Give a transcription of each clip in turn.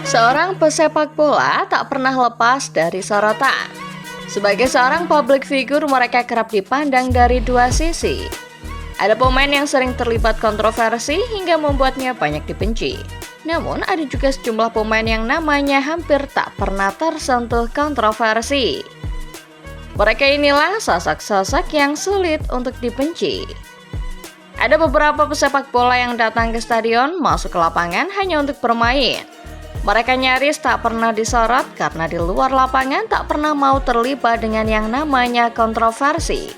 Seorang pesepak bola tak pernah lepas dari sorotan. Sebagai seorang public figure, mereka kerap dipandang dari dua sisi. Ada pemain yang sering terlibat kontroversi hingga membuatnya banyak dibenci. Namun ada juga sejumlah pemain yang namanya hampir tak pernah tersentuh kontroversi. Mereka inilah sosok-sosok yang sulit untuk dibenci. Ada beberapa pesepak bola yang datang ke stadion, masuk ke lapangan hanya untuk bermain. Mereka nyaris tak pernah disorot karena di luar lapangan tak pernah mau terlibat dengan yang namanya kontroversi.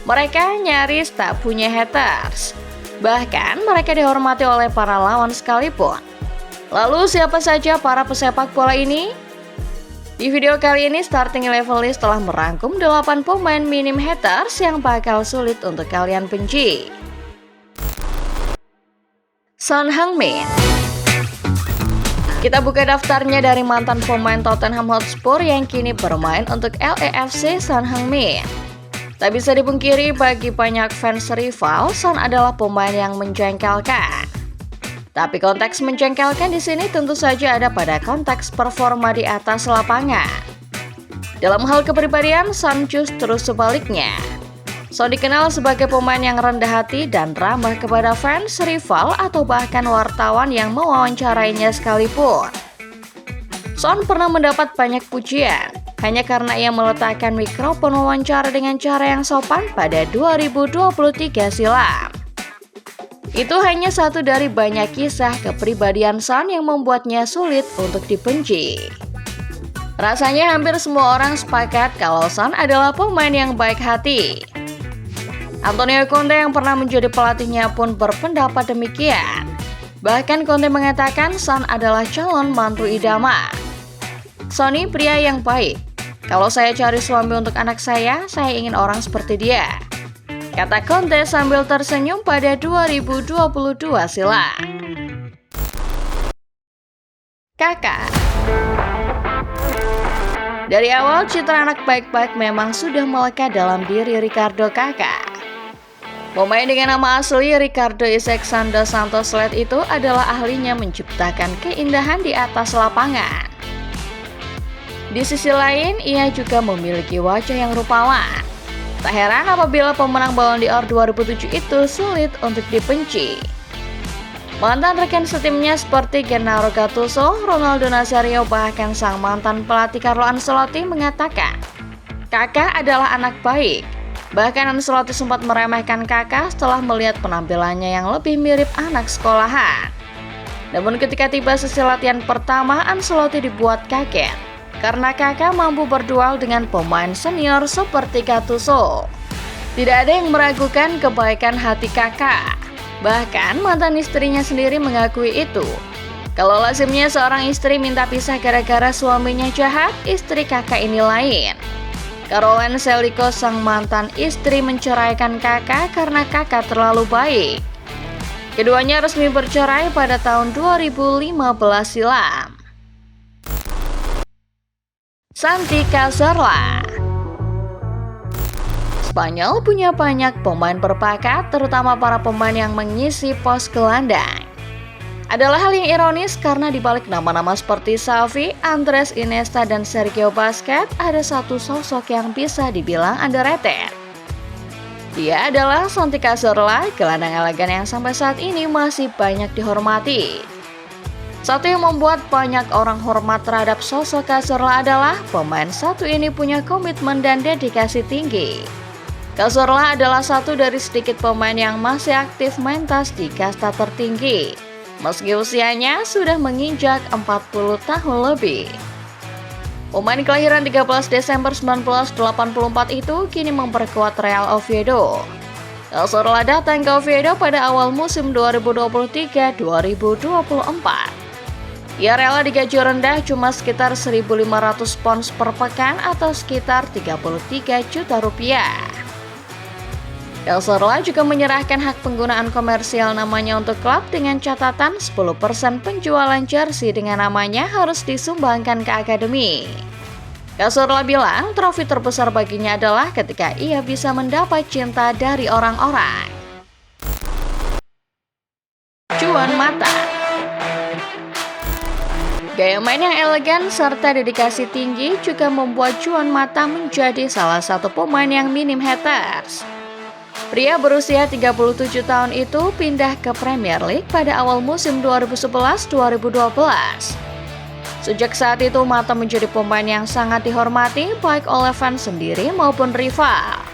Mereka nyaris tak punya haters. Bahkan mereka dihormati oleh para lawan sekalipun. Lalu siapa saja para pesepak bola ini? Di video kali ini Starting Eleven List telah merangkum 8 pemain minim haters yang bakal sulit untuk kalian benci. Son Heung-min. Kita buka daftarnya dari mantan pemain Tottenham Hotspur yang kini bermain untuk LAFC. Son Heung-min. Tak bisa dipungkiri bagi banyak fans rival, Son adalah pemain yang menjengkelkan. Tapi konteks menjengkelkan di sini tentu saja ada pada konteks performa di atas lapangan. Dalam hal kepribadian, Son justru sebaliknya. Son dikenal sebagai pemain yang rendah hati dan ramah kepada fans rival atau bahkan wartawan yang mewawancarainya sekalipun. Son pernah mendapat banyak pujian hanya karena ia meletakkan mikrofon wawancara dengan cara yang sopan pada 2023 silam. Itu hanya satu dari banyak kisah kepribadian Son yang membuatnya sulit untuk dibenci. Rasanya hampir semua orang sepakat kalau Son adalah pemain yang baik hati. Antonio Conte yang pernah menjadi pelatihnya pun berpendapat demikian. Bahkan Conte mengatakan Son adalah calon mantu idaman. Son pria yang baik. Kalau saya cari suami untuk anak saya ingin orang seperti dia, kata Conte sambil tersenyum pada 2022 silam. Kakak. Dari awal citra anak baik-baik memang sudah melekat dalam diri Ricardo Kakak. Pemain dengan nama asli Ricardo Isaac dos Santos Leite itu adalah ahlinya menciptakan keindahan di atas lapangan. Di sisi lain, ia juga memiliki wajah yang rupawan. Tak heran apabila pemenang Ballon d'Or 2007 itu sulit untuk dibenci. Mantan rekan setimnya seperti Gennaro Gattuso, Ronaldo Nazario, bahkan sang mantan pelatih Carlo Ancelotti mengatakan, Kakak adalah anak baik. Bahkan Ancelotti sempat meremehkan Kakak setelah melihat penampilannya yang lebih mirip anak sekolahan. Namun ketika tiba sesi latihan pertama, Ancelotti dibuat kaget karena Kakak mampu berduel dengan pemain senior seperti Gattuso. Tidak ada yang meragukan kebaikan hati Kakak. Bahkan mantan istrinya sendiri mengakui itu. Kalau lazimnya seorang istri minta pisah gara-gara suaminya jahat, istri Kakak ini lain. Caroline Seliko, sang mantan istri, menceraikan Kakak karena Kakak terlalu baik. Keduanya resmi bercerai pada tahun 2015 silam. Santi Cazorla. Spanyol punya banyak pemain berbakat, terutama para pemain yang mengisi pos gelandang. Adalah hal yang ironis karena di balik nama-nama seperti Xavi, Andres Iniesta, dan Sergio Busquets ada satu sosok yang bisa dibilang underrated. Dia adalah Santi Cazorla, gelandang elegan yang sampai saat ini masih banyak dihormati. Satu yang membuat banyak orang hormat terhadap sosok Cazorla adalah pemain satu ini punya komitmen dan dedikasi tinggi. Cazorla adalah satu dari sedikit pemain yang masih aktif mentas di kasta tertinggi, meski usianya sudah menginjak 40 tahun lebih. Pemain kelahiran 13 Desember 1984 itu kini memperkuat Real Oviedo. Cazorla datang ke Oviedo pada awal musim 2023-2024. Ia rela digaji rendah cuma sekitar 1.500 pounds per pekan atau sekitar 33 juta rupiah. Cazorla juga menyerahkan hak penggunaan komersial namanya untuk klub dengan catatan 10% penjualan jersey dengan namanya harus disumbangkan ke akademi. Cazorla bilang trofi terbesar baginya adalah ketika ia bisa mendapat cinta dari orang-orang. Cuan mata. Gaya main yang elegan serta dedikasi tinggi juga membuat Juan Mata menjadi salah satu pemain yang minim haters. Pria berusia 37 tahun itu pindah ke Premier League pada awal musim 2011-2012. Sejak saat itu Mata menjadi pemain yang sangat dihormati baik oleh fans sendiri maupun rival.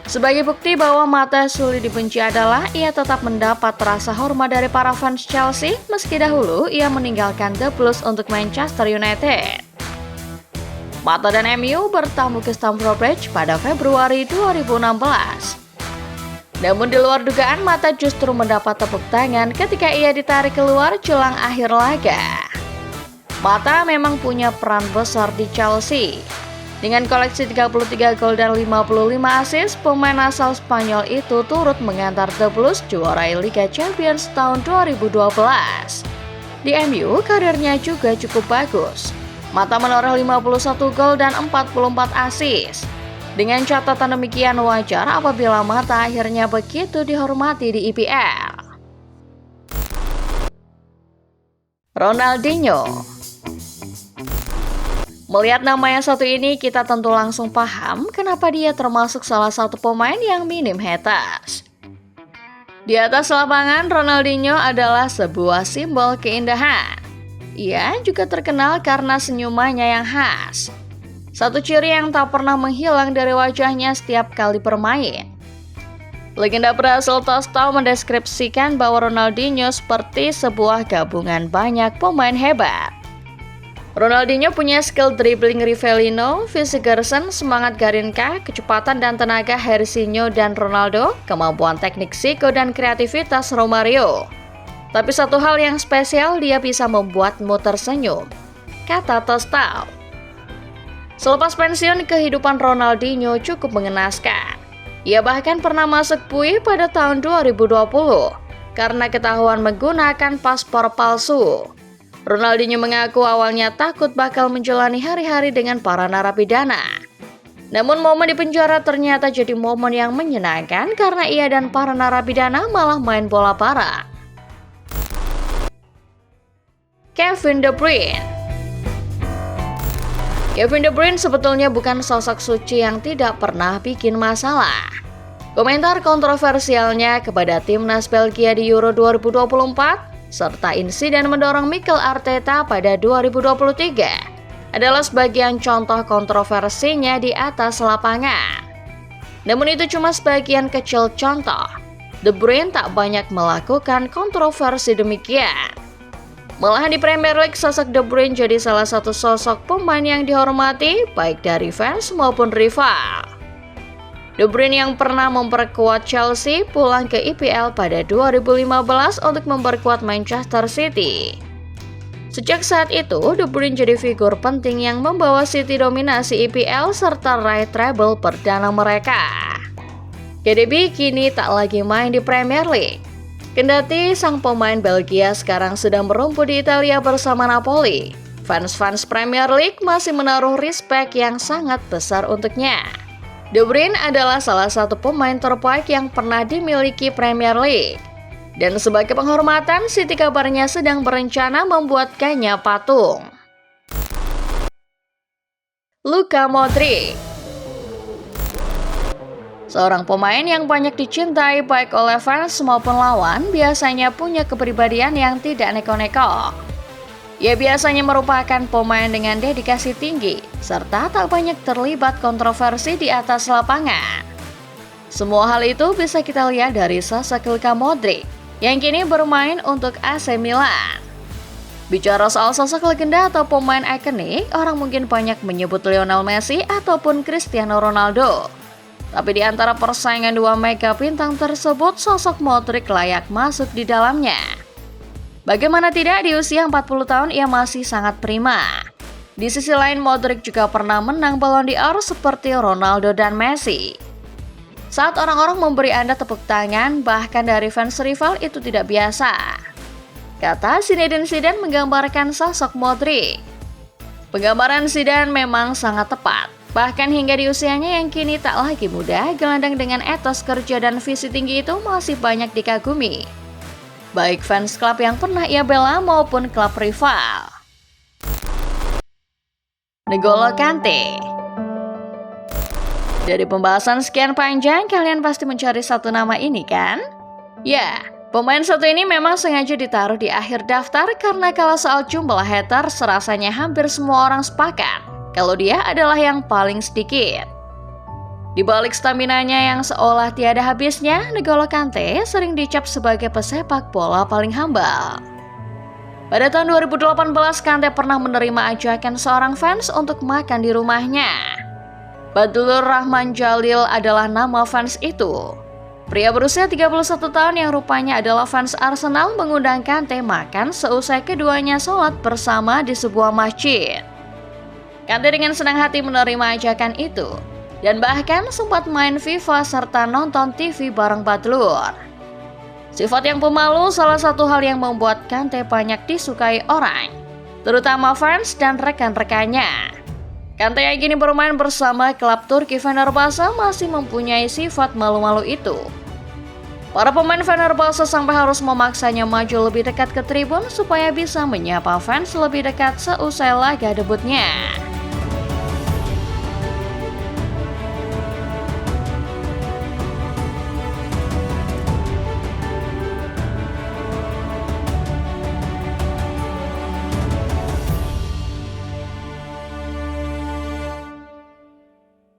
Sebagai bukti bahwa Mata sulit dibenci adalah ia tetap mendapat rasa hormat dari para fans Chelsea meski dahulu ia meninggalkan The Blues untuk Manchester United. Mata dan MU bertamu ke Stamford Bridge pada Februari 2016. Namun di luar dugaan Mata justru mendapat tepuk tangan ketika ia ditarik keluar jelang akhir laga. Mata memang punya peran besar di Chelsea. Dengan koleksi 33 gol dan 55 assist, pemain asal Spanyol itu turut mengantar The Blues juarai Liga Champions tahun 2012. Di MU, karirnya juga cukup bagus. Mata menoreh 51 gol dan 44 assist. Dengan catatan demikian wajar apabila Mata akhirnya begitu dihormati di EPL. Ronaldinho. Melihat nama yang satu ini, kita tentu langsung paham kenapa dia termasuk salah satu pemain yang minim haters. Di atas lapangan, Ronaldinho adalah sebuah simbol keindahan. Ia juga terkenal karena senyumannya yang khas. Satu ciri yang tak pernah menghilang dari wajahnya setiap kali bermain. Legenda Brasil Tostão mendeskripsikan bahwa Ronaldinho seperti sebuah gabungan banyak pemain hebat. Ronaldinho punya skill dribbling Rivellino, fisik Gerson, semangat Garinca, kecepatan dan tenaga Hersinho dan Ronaldo, kemampuan teknik Zico dan kreativitas Romario. Tapi satu hal yang spesial, dia bisa membuatmu tersenyum, kata Tostão. Selepas pensiun, kehidupan Ronaldinho cukup mengenaskan. Ia bahkan pernah masuk bui pada tahun 2020 karena ketahuan menggunakan paspor palsu. Ronaldinho mengaku awalnya takut bakal menjalani hari-hari dengan para narapidana. Namun momen di penjara ternyata jadi momen yang menyenangkan karena ia dan para narapidana malah main bola parah. Kevin De Bruyne. Kevin De Bruyne sebetulnya bukan sosok suci yang tidak pernah bikin masalah. Komentar kontroversialnya kepada timnas Belgia di Euro 2024 serta insiden mendorong Mikel Arteta pada 2023 adalah sebagian contoh kontroversinya di atas lapangan. Namun itu cuma sebagian kecil contoh. De Bruyne tak banyak melakukan kontroversi demikian. Malahan di Premier League, sosok De Bruyne jadi salah satu sosok pemain yang dihormati baik dari fans maupun rival. De Bruyne yang pernah memperkuat Chelsea pulang ke EPL pada 2015 untuk memperkuat Manchester City. Sejak saat itu, De Bruyne jadi figur penting yang membawa City dominasi EPL serta raih treble perdana mereka. KDB kini tak lagi main di Premier League. Kendati sang pemain Belgia sekarang sedang merumput di Italia bersama Napoli, fans-fans Premier League masih menaruh respect yang sangat besar untuknya. De Bruyne adalah salah satu pemain terbaik yang pernah dimiliki Premier League. Dan sebagai penghormatan, City kabarnya sedang berencana membuatkannya patung. Luka Modric. Seorang pemain yang banyak dicintai baik oleh fans maupun lawan, biasanya punya kepribadian yang tidak neko-neko. Ia biasanya merupakan pemain dengan dedikasi tinggi, serta tak banyak terlibat kontroversi di atas lapangan. Semua hal itu bisa kita lihat dari sosok Luka Modric, yang kini bermain untuk AC Milan. Bicara soal sosok legenda atau pemain ikonik, orang mungkin banyak menyebut Lionel Messi ataupun Cristiano Ronaldo. Tapi di antara persaingan dua mega bintang tersebut, sosok Modric layak masuk di dalamnya. Bagaimana tidak, di usia 40 tahun ia masih sangat prima. Di sisi lain, Modric juga pernah menang Ballon d'Or seperti Ronaldo dan Messi. Saat orang-orang memberi Anda tepuk tangan, bahkan dari fans rival, itu tidak biasa, kata Zinedine Zidane menggambarkan sosok Modric. Penggambaran Zidane memang sangat tepat. Bahkan hingga di usianya yang kini tak lagi muda, gelandang dengan etos kerja dan visi tinggi itu masih banyak dikagumi. Baik fans klub yang pernah ia bela maupun klub rival. N'Golo Kante. Dari pembahasan sekian panjang, kalian pasti mencari satu nama ini kan? Ya, pemain satu ini memang sengaja ditaruh di akhir daftar karena kalau soal jumlah haters rasanya hampir semua orang sepakat kalau dia adalah yang paling sedikit. Di balik staminanya yang seolah tiada habisnya, N'Golo Kante sering dicap sebagai pesepak bola paling humble. Pada tahun 2018, Kante pernah menerima ajakan seorang fans untuk makan di rumahnya. Badlur Rahman Jalil adalah nama fans itu. Pria berusia 31 tahun yang rupanya adalah fans Arsenal mengundang Kante makan seusai keduanya sholat bersama di sebuah masjid. Kante dengan senang hati menerima ajakan itu, dan bahkan sempat main FIFA serta nonton TV bareng Badlur. Sifat yang pemalu salah satu hal yang membuat Kante banyak disukai orang, terutama fans dan rekan-rekannya. Kante yang kini bermain bersama klub Turki Fenerbahce masih mempunyai sifat malu-malu itu. Para pemain Fenerbahce sampai harus memaksanya maju lebih dekat ke tribun supaya bisa menyapa fans lebih dekat seusai laga debutnya.